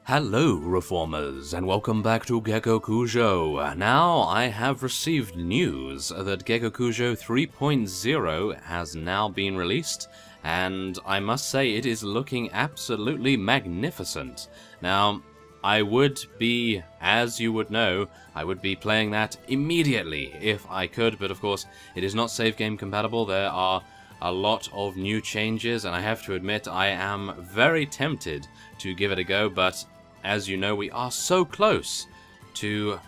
Hello, Reformers, and welcome back to Gekokujo. Now, I have received news that Gekokujo 3.0 has now been released, and I must say it is looking absolutely magnificent. Now, I would be, as you would know, I would be playing that immediately if I could, but of course, it is not save game compatible. There are a lot of new changes, and I have to admit I am very tempted to give it a go, but as you know, we are so close to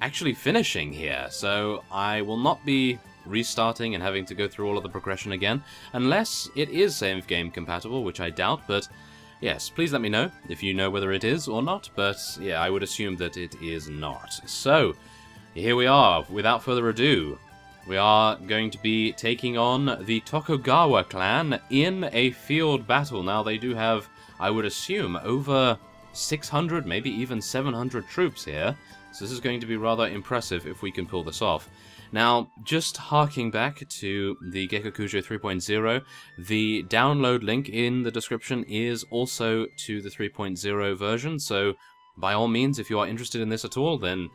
actually finishing here, so I will not be restarting and having to go through all of the progression again, unless it is save game compatible, which I doubt, but yes, please let me know if you know whether it is or not, but yeah, I would assume that it is not. So, here we are, without further ado. We are going to be taking on the Tokugawa clan in a field battle. Now, they do have, I would assume, over 600, maybe even 700 troops here, so this is going to be rather impressive if we can pull this off. Now, just harking back to the Gekokujo 3.0, the download link in the description is also to the 3.0 version, so by all means, if you are interested in this at all, then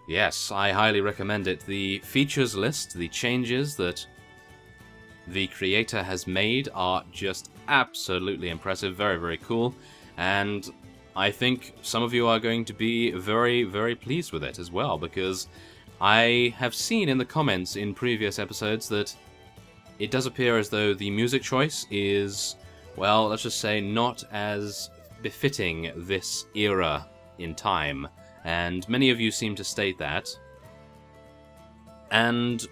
yes, I highly recommend it. The features list, the changes that the creator has made are just absolutely impressive, very, very cool, and I think some of you are going to be very, very pleased with it as well, because I have seen in the comments in previous episodes that it does appear as though the music choice is, well, let's just say not as befitting this era in time, and many of you seem to state that, and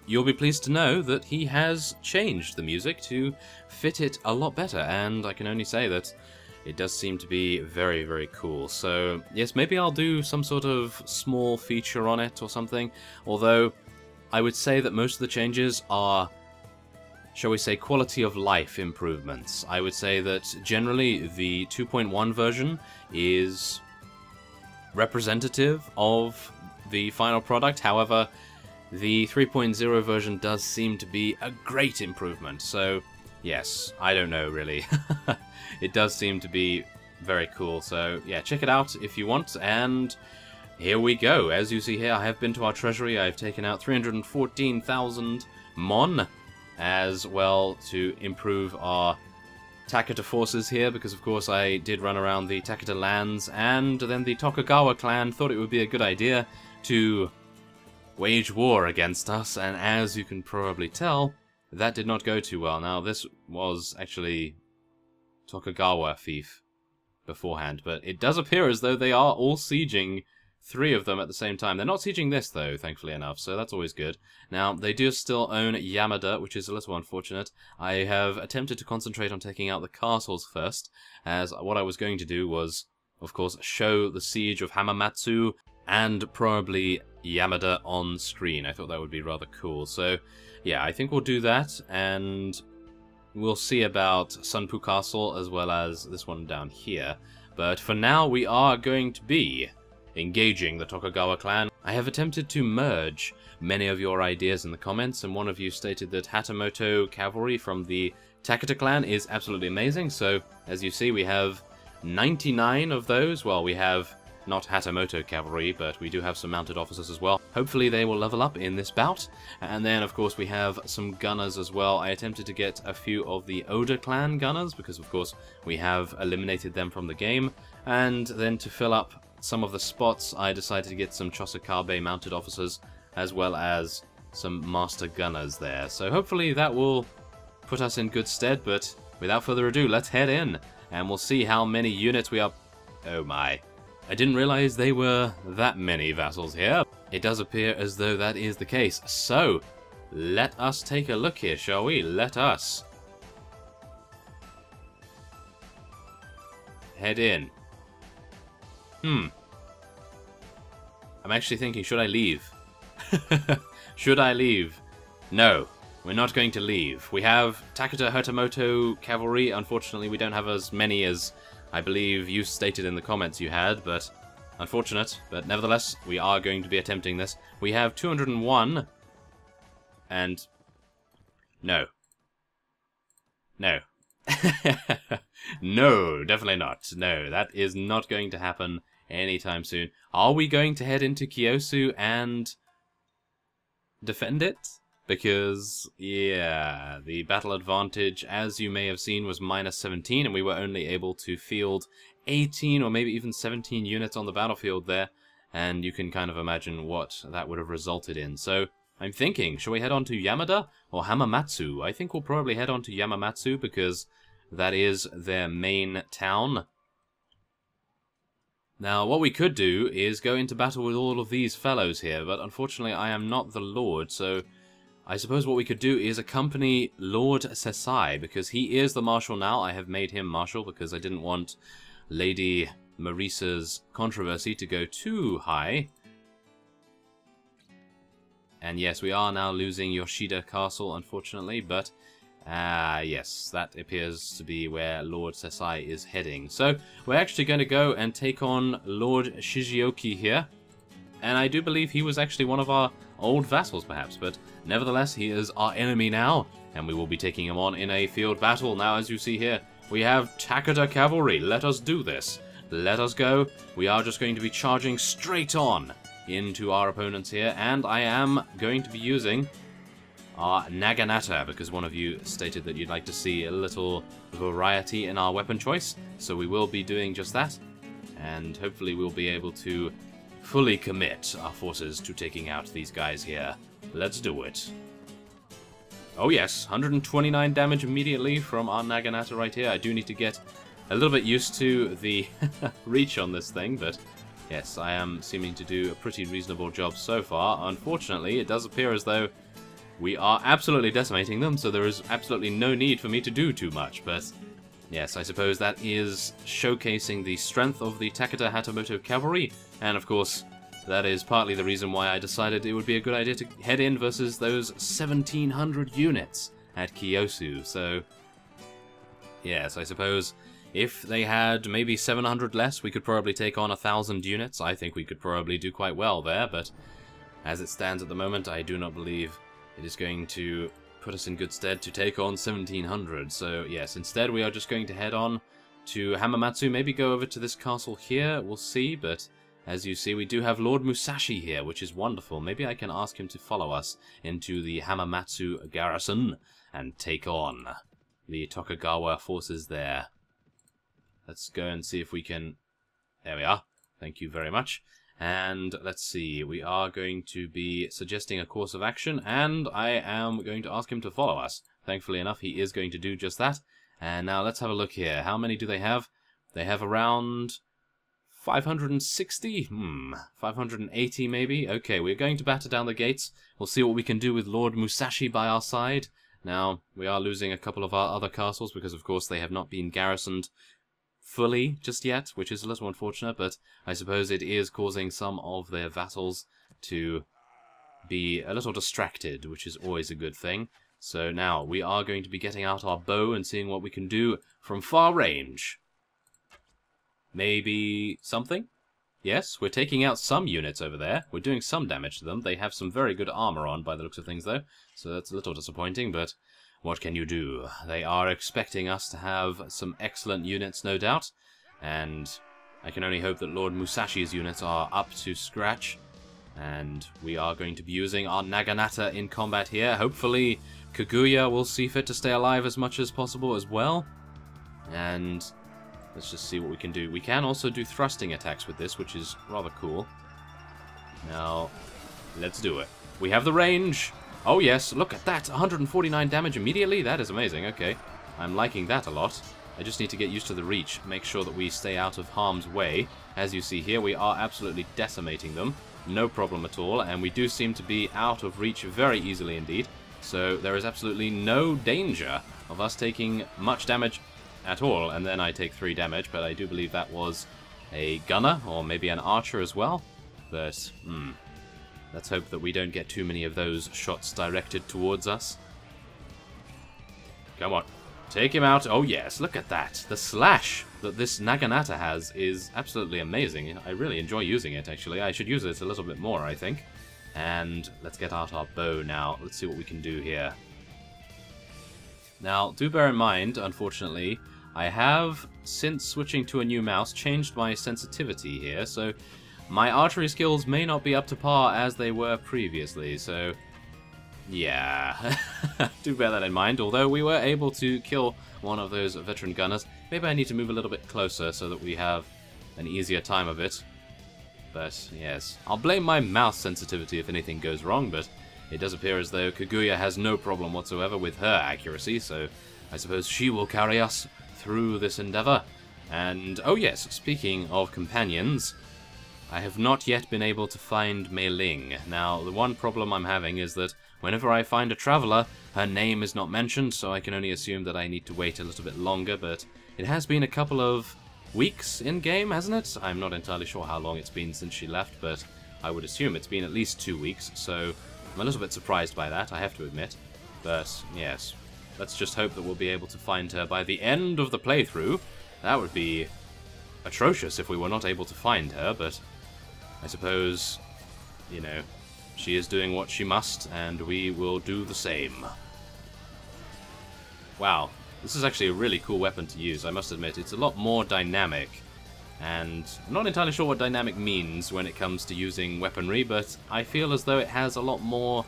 you'll be pleased to know that he has changed the music to fit it a lot better, and I can only say that it does seem to be very, very cool. So, yes, maybe I'll do some sort of small feature on it or something, although I would say that most of the changes are, shall we say, quality of life improvements. I would say that generally the 2.1 version is representative of the final product, however, the 3.0 version does seem to be a great improvement, so yes, I don't know really. It does seem to be very cool, so yeah, check it out if you want, and here we go. As you see here, I have been to our treasury, I've taken out 314,000 mon, as well to improve our Takata forces here, because of course I did run around the Takata lands, and then the Tokugawa clan thought it would be a good idea to wage war against us, and as you can probably tell, that did not go too well. Now, this was actually Tokugawa fief beforehand, but it does appear as though they are all sieging three of them at the same time. They're not sieging this, though, thankfully enough, so that's always good. Now, they do still own Yamada, which is a little unfortunate. I have attempted to concentrate on taking out the castles first, as what I was going to do was, of course, show the siege of Hamamatsu and probably Yamada on screen. I thought that would be rather cool, so yeah, I think we'll do that, and we'll see about Sunpu Castle as well as this one down here. But for now, we are going to be engaging the Tokugawa clan. I have attempted to merge many of your ideas in the comments, and one of you stated that Hatamoto cavalry from the Takata clan is absolutely amazing. So, as you see, we have 99 of those. Well, we have not Hatamoto cavalry, but we do have some mounted officers as well. Hopefully they will level up in this bout. And then, of course, we have some gunners as well. I attempted to get a few of the Oda clan gunners, because, of course, we have eliminated them from the game. And then to fill up some of the spots, I decided to get some Chosakabe mounted officers, as well as some master gunners there. So hopefully that will put us in good stead, but without further ado, let's head in, and we'll see how many units we are... Oh my. I didn't realize they were that many vassals here. It does appear as though that is the case. So, let us take a look here, shall we? Let us head in. I'm actually thinking, should I leave? Should I leave? No, we're not going to leave. We have Takata Hatamoto cavalry. Unfortunately, we don't have as many as I believe you stated in the comments you had, but unfortunate. But nevertheless, we are going to be attempting this. We have 201, and no. No. No, definitely not. No, that is not going to happen anytime soon. Are we going to head into Kyosu and defend it? Because, yeah, the battle advantage, as you may have seen, was -17, and we were only able to field 18 or maybe even 17 units on the battlefield there, and you can kind of imagine what that would have resulted in. So, I'm thinking, shall we head on to Yamada or Hamamatsu? I think we'll probably head on to Yamamatsu, because that is their main town. Now, what we could do is go into battle with all of these fellows here, but unfortunately I am not the Lord, so I suppose what we could do is accompany Lord Sesai, because he is the Marshal now. I have made him Marshal because I didn't want Lady Marisa's controversy to go too high. And yes, we are now losing Yoshida Castle, unfortunately, but yes, that appears to be where Lord Sesai is heading. So, we're actually going to go and take on Lord Shizioki here. And I do believe he was actually one of our old vassals, perhaps, but nevertheless, he is our enemy now, and we will be taking him on in a field battle. Now, as you see here, we have Takeda Cavalry. Let us do this. Let us go. We are just going to be charging straight on into our opponents here, and I am going to be using our Naginata, because one of you stated that you'd like to see a little variety in our weapon choice, so we will be doing just that, and hopefully we'll be able to fully commit our forces to taking out these guys here. Let's do it. Oh yes, 129 damage immediately from our Naginata right here. I do need to get a little bit used to the reach on this thing, but yes, I am seeming to do a pretty reasonable job so far. Unfortunately, it does appear as though we are absolutely decimating them, so there is absolutely no need for me to do too much, but yes, I suppose that is showcasing the strength of the Takeda Hatamoto Cavalry, and of course, that is partly the reason why I decided it would be a good idea to head in versus those 1,700 units at Kyosu. So, yes, I suppose if they had maybe 700 less, we could probably take on 1,000 units. I think we could probably do quite well there, but as it stands at the moment, I do not believe it is going to put us in good stead to take on 1,700. So, yes, instead we are just going to head on to Hamamatsu, maybe go over to this castle here, we'll see, but as you see, we do have Lord Musashi here, which is wonderful. Maybe I can ask him to follow us into the Hamamatsu garrison and take on the Tokugawa forces there. Let's go and see if we can... There we are. Thank you very much. And let's see, we are going to be suggesting a course of action, and I am going to ask him to follow us. Thankfully enough, he is going to do just that. And now let's have a look here. How many do they have? They have around 560? 580 maybe? Okay, we're going to batter down the gates. We'll see what we can do with Lord Musashi by our side. Now, we are losing a couple of our other castles because, of course, they have not been garrisoned fully just yet, which is a little unfortunate, but I suppose it is causing some of their vassals to be a little distracted, which is always a good thing. So now, we are going to be getting out our bow and seeing what we can do from far range. Maybe something? Yes, we're taking out some units over there. We're doing some damage to them. They have some very good armor on by the looks of things, though, so that's a little disappointing, but what can you do? They are expecting us to have some excellent units, no doubt, and I can only hope that Lord Musashi's units are up to scratch, and we are going to be using our Naginata in combat here. Hopefully, Kaguya will see fit to stay alive as much as possible as well, and let's just see what we can do. We can also do thrusting attacks with this, which is rather cool. Now, let's do it. We have the range! Oh yes, look at that! 149 damage immediately? That is amazing, okay. I'm liking that a lot. I just need to get used to the reach, make sure that we stay out of harm's way. As you see here, we are absolutely decimating them. No problem at all, and we do seem to be out of reach very easily indeed. So there is absolutely no danger of us taking much damage at all, and then I take 3 damage, but I do believe that was a gunner, or maybe an archer as well. But, let's hope that we don't get too many of those shots directed towards us. Come on. Take him out. Oh yes, look at that. The slash that this Naginata has is absolutely amazing. I really enjoy using it, actually. I should use it a little bit more, I think. And let's get out our bow now. Let's see what we can do here. Now, do bear in mind, unfortunately, I have, since switching to a new mouse, changed my sensitivity here, so my archery skills may not be up to par as they were previously, so yeah, do bear that in mind. Although we were able to kill one of those veteran gunners, maybe I need to move a little bit closer so that we have an easier time of it. But yes, I'll blame my mouse sensitivity if anything goes wrong, but it does appear as though Kaguya has no problem whatsoever with her accuracy, so I suppose she will carry us through this endeavor. And, oh yes, speaking of companions, I have not yet been able to find Mei Ling. Now, the one problem I'm having is that whenever I find a traveler, her name is not mentioned, so I can only assume that I need to wait a little bit longer, but it has been a couple of weeks in-game, hasn't it? I'm not entirely sure how long it's been since she left, but I would assume it's been at least 2 weeks, so I'm a little bit surprised by that, I have to admit. But, yes, let's just hope that we'll be able to find her by the end of the playthrough. That would be atrocious if we were not able to find her, but I suppose, you know, she is doing what she must, and we will do the same. Wow, this is actually a really cool weapon to use, I must admit. It's a lot more dynamic, and I'm not entirely sure what dynamic means when it comes to using weaponry, but I feel as though it has a lot more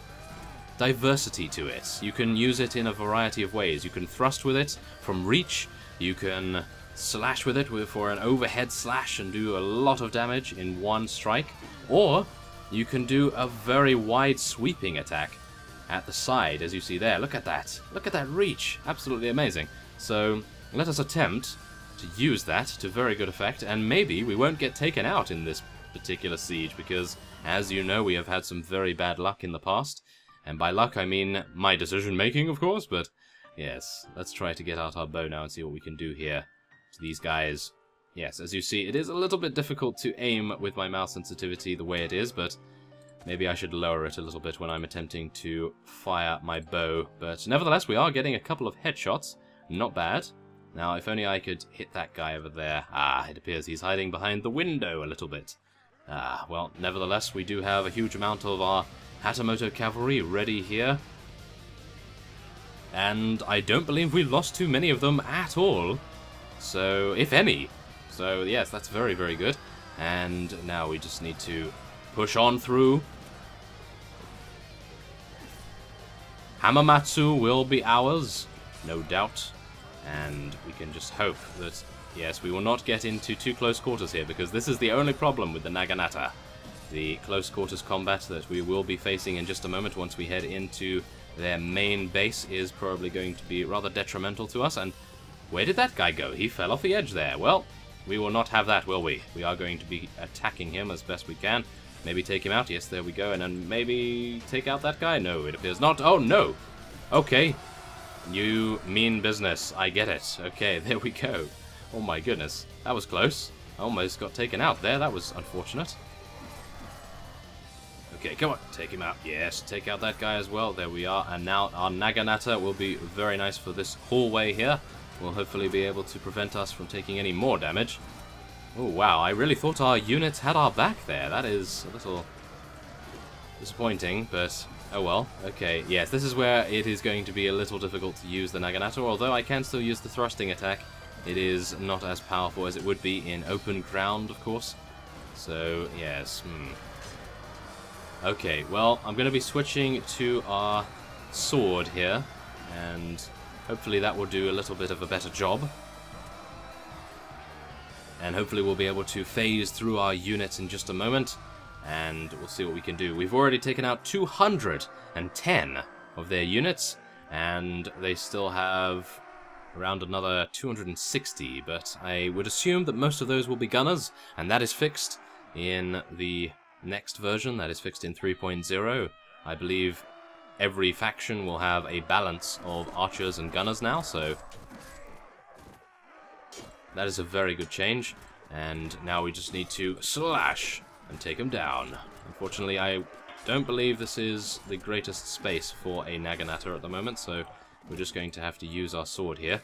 diversity to it. You can use it in a variety of ways. You can thrust with it from reach, you can slash with it for an overhead slash and do a lot of damage in one strike, or you can do a very wide sweeping attack at the side, as you see there. Look at that. Look at that reach. Absolutely amazing. So let us attempt to use that to very good effect, and maybe we won't get taken out in this particular siege, because, as you know, we have had some very bad luck in the past. And by luck, I mean my decision-making, of course, but yes, let's try to get out our bow now and see what we can do here to these guys. Yes, as you see, it is a little bit difficult to aim with my mouse sensitivity the way it is, but maybe I should lower it a little bit when I'm attempting to fire my bow. But nevertheless, we are getting a couple of headshots. Not bad. Now, if only I could hit that guy over there. Ah, it appears he's hiding behind the window a little bit. Ah, well, nevertheless, we do have a huge amount of our Hatamoto cavalry ready here. And I don't believe we lost too many of them at all. So, if any. So, yes, that's very, very good. And now we just need to push on through. Hamamatsu will be ours, no doubt. And we can just hope that, yes, we will not get into too close quarters here, because this is the only problem with the Naginata. The close quarters combat that we will be facing in just a moment once we head into their main base is probably going to be rather detrimental to us. And where did that guy go? He fell off the edge there. Well, we will not have that, will we? We are going to be attacking him as best we can. Maybe take him out. Yes, there we go. And then maybe take out that guy? No, it appears not. Oh, no. Okay. You mean business. I get it. Okay, there we go. Oh my goodness. That was close. I almost got taken out there. That was unfortunate. Okay, come on. Take him out. Yes, take out that guy as well. There we are. And now our Naginata will be very nice for this hallway here. Will hopefully be able to prevent us from taking any more damage. Oh, wow. I really thought our units had our back there. That is a little disappointing, but oh well. Okay, yes, this is where it is going to be a little difficult to use the Naginata, although I can still use the thrusting attack. It is not as powerful as it would be in open ground, of course. So, yes, Okay, well, I'm going to be switching to our sword here, and hopefully that will do a little bit of a better job. And hopefully we'll be able to phase through our units in just a moment, and we'll see what we can do. We've already taken out 210 of their units, and they still have around another 260, but I would assume that most of those will be gunners, and that is fixed in the next version. That is fixed in 3.0. I believe every faction will have a balance of archers and gunners now, so that is a very good change. And now we just need to slash and take them down. Unfortunately, I don't believe this is the greatest space for a Naginata at the moment, so we're just going to have to use our sword here.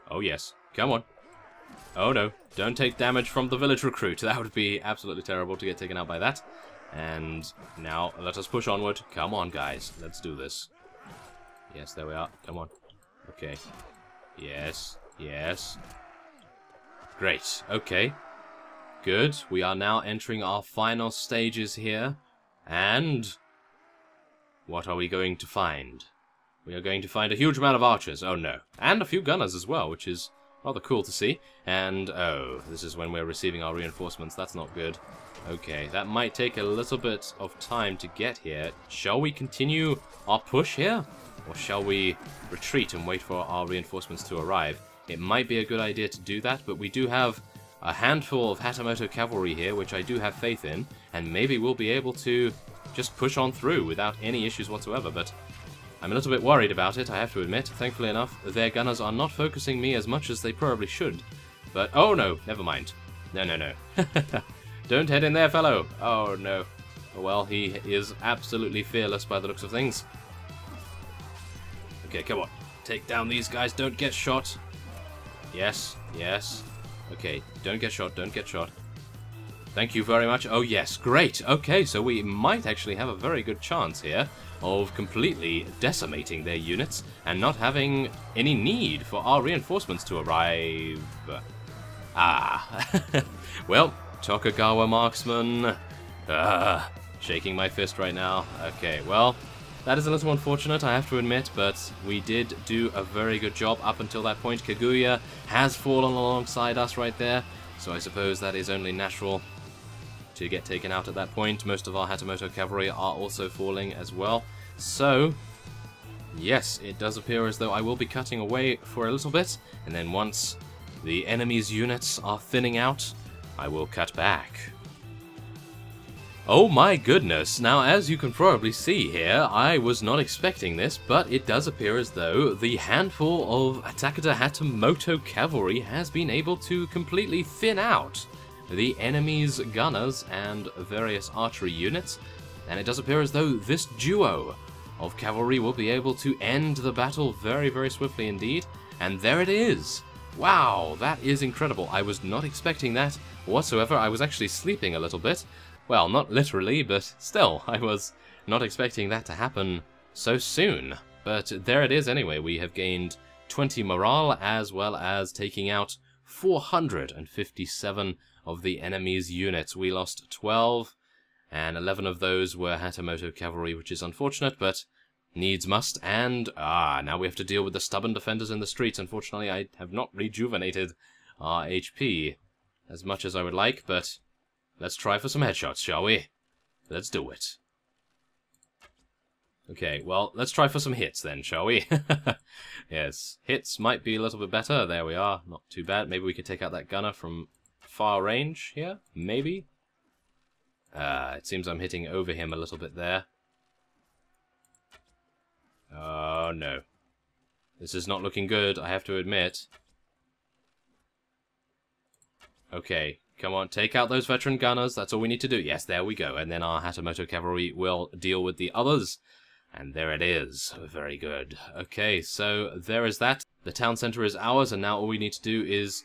Oh yes, come on. Oh no, don't take damage from the village recruit. That would be absolutely terrible to get taken out by that. And now let us push onward. Come on guys, let's do this. Yes, there we are. Come on. Okay. Yes. Yes. Great. Okay. Good. We are now entering our final stages here. And what are we going to find? We are going to find a huge amount of archers. Oh no. And a few gunners as well, which is rather cool to see. And, oh, this is when we're receiving our reinforcements. That's not good. Okay, that might take a little bit of time to get here. Shall we continue our push here? Or shall we retreat and wait for our reinforcements to arrive? It might be a good idea to do that, but we do have a handful of Hatamoto cavalry here, which I do have faith in, and maybe we'll be able to just push on through without any issues whatsoever, but I'm a little bit worried about it, I have to admit. Thankfully enough, their gunners are not focusing me as much as they probably should. But, oh no, never mind. No, no, no. Don't head in there, fellow! Oh no. Oh, well, he is absolutely fearless by the looks of things. Okay, come on. Take down these guys, don't get shot. Yes, yes. Okay, don't get shot, don't get shot. Thank you very much. Oh yes, great. Okay, so we might actually have a very good chance here of completely decimating their units and not having any need for our reinforcements to arrive. Ah. Well, Tokugawa marksman. Shaking my fist right now. Okay, well, that is a little unfortunate, I have to admit, but we did do a very good job up until that point. Kaguya has fallen alongside us right there, so I suppose that is only natural to get taken out at that point. Most of our Hatamoto cavalry are also falling as well. So, yes, it does appear as though I will be cutting away for a little bit, and then once the enemy's units are thinning out, I will cut back. Oh my goodness, now as you can probably see here, I was not expecting this, but it does appear as though the handful of Takeda Hatamoto cavalry has been able to completely thin out the enemy's gunners and various archery units, and it does appear as though this duo of cavalry will be able to end the battle very, very swiftly indeed, and there it is! Wow, that is incredible. I was not expecting that whatsoever. I was actually sleeping a little bit. Well, not literally, but still, I was not expecting that to happen so soon. But there it is anyway. We have gained 20 morale, as well as taking out 457 of the enemy's units. We lost 12, and 11 of those were Hatamoto cavalry, which is unfortunate, but needs must. And, now we have to deal with the stubborn defenders in the streets. Unfortunately, I have not rejuvenated our HP as much as I would like, but let's try for some headshots, shall we? Let's do it. Okay, well, let's try for some hits then, shall we? Yes, hits might be a little bit better. There we are, not too bad. Maybe we could take out that gunner from far range here, maybe? It seems I'm hitting over him a little bit there. Oh, no. This is not looking good, I have to admit. Okay, come on, take out those veteran gunners. That's all we need to do. Yes, there we go. And then our Hatamoto cavalry will deal with the others. And there it is. Very good. Okay, so there is that. The town center is ours, and now all we need to do is,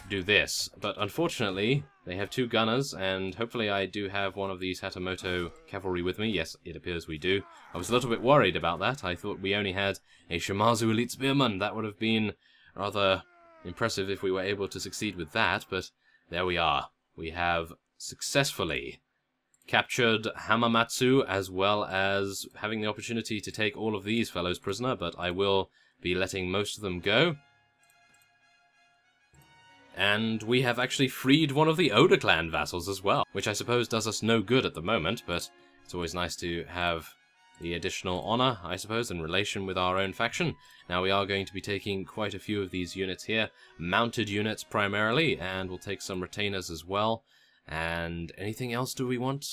do this. But unfortunately, they have two gunners, and hopefully I do have one of these Hatamoto cavalry with me. Yes, it appears we do. I was a little bit worried about that. I thought we only had a Shimazu elite spearman. That would have been rather impressive if we were able to succeed with that, but there we are. We have successfully captured Hamamatsu, as well as having the opportunity to take all of these fellows prisoner, but I will be letting most of them go. And we have actually freed one of the Oda clan vassals as well, which I suppose does us no good at the moment, but it's always nice to have the additional honor, I suppose, in relation with our own faction. Now we are going to be taking quite a few of these units here, mounted units primarily, and we'll take some retainers as well. And anything else do we want?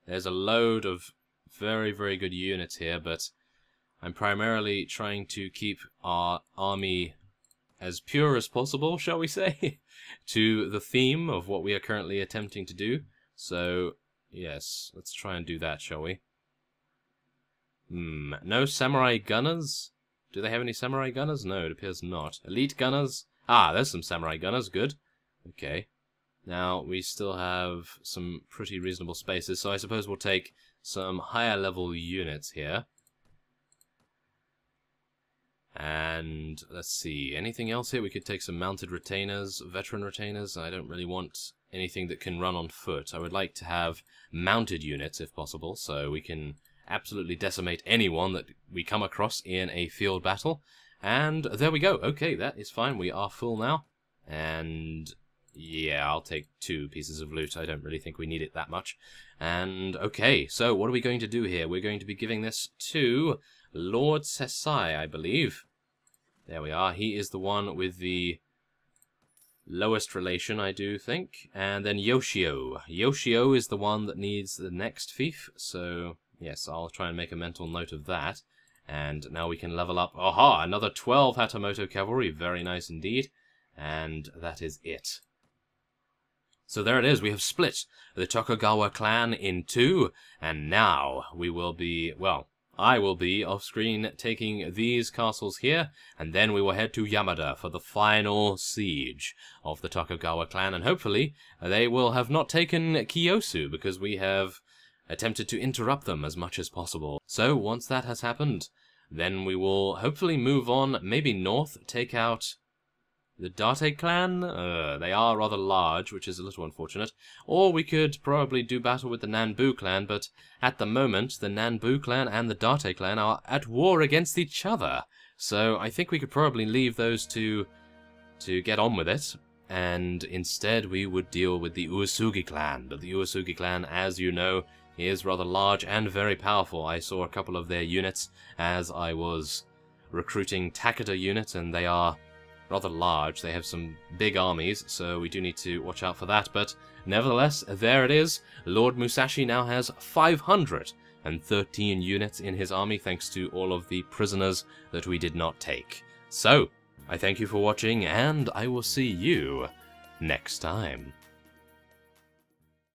There's a load of very, very good units here, but I'm primarily trying to keep our army as pure as possible, shall we say, to the theme of what we are currently attempting to do. So, yes, let's try and do that, shall we? No samurai gunners? Do they have any samurai gunners? No, it appears not. Elite gunners? Ah, there's some samurai gunners, good. Okay. Now, we still have some pretty reasonable spaces, so I suppose we'll take some higher level units here. And let's see, anything else here? We could take some mounted retainers, veteran retainers. I don't really want anything that can run on foot. I would like to have mounted units if possible, so we can absolutely decimate anyone that we come across in a field battle. And there we go. Okay, that is fine. We are full now. And yeah, I'll take 2 pieces of loot. I don't really think we need it that much. And okay, so what are we going to do here? We're going to be giving this to Lord Sesai, I believe. There we are. He is the one with the lowest relation, I do think. And then Yoshio. Yoshio is the one that needs the next fief. So, yes, I'll try and make a mental note of that. And now we can level up. Aha! Another 12 Hatamoto cavalry. Very nice indeed. And that is it. So there it is. We have split the Tokugawa clan in 2. And now we will be, well, I will be off-screen taking these castles here, and then we will head to Yamada for the final siege of the Tokugawa clan, and hopefully they will have not taken Kiyosu, because we have attempted to interrupt them as much as possible. So once that has happened, then we will hopefully move on, maybe north, take out the Date clan. They are rather large, which is a little unfortunate. Or we could probably do battle with the Nanbu clan, but at the moment, the Nanbu clan and the Date clan are at war against each other. So I think we could probably leave those two to get on with it. And instead we would deal with the Uesugi clan. But the Uesugi clan, as you know, is rather large and very powerful. I saw a couple of their units as I was recruiting Takeda units, and they are rather large. They have some big armies, so we do need to watch out for that. But nevertheless, there it is. Lord Musashi now has 513 units in his army, thanks to all of the prisoners that we did not take. So, I thank you for watching, and I will see you next time.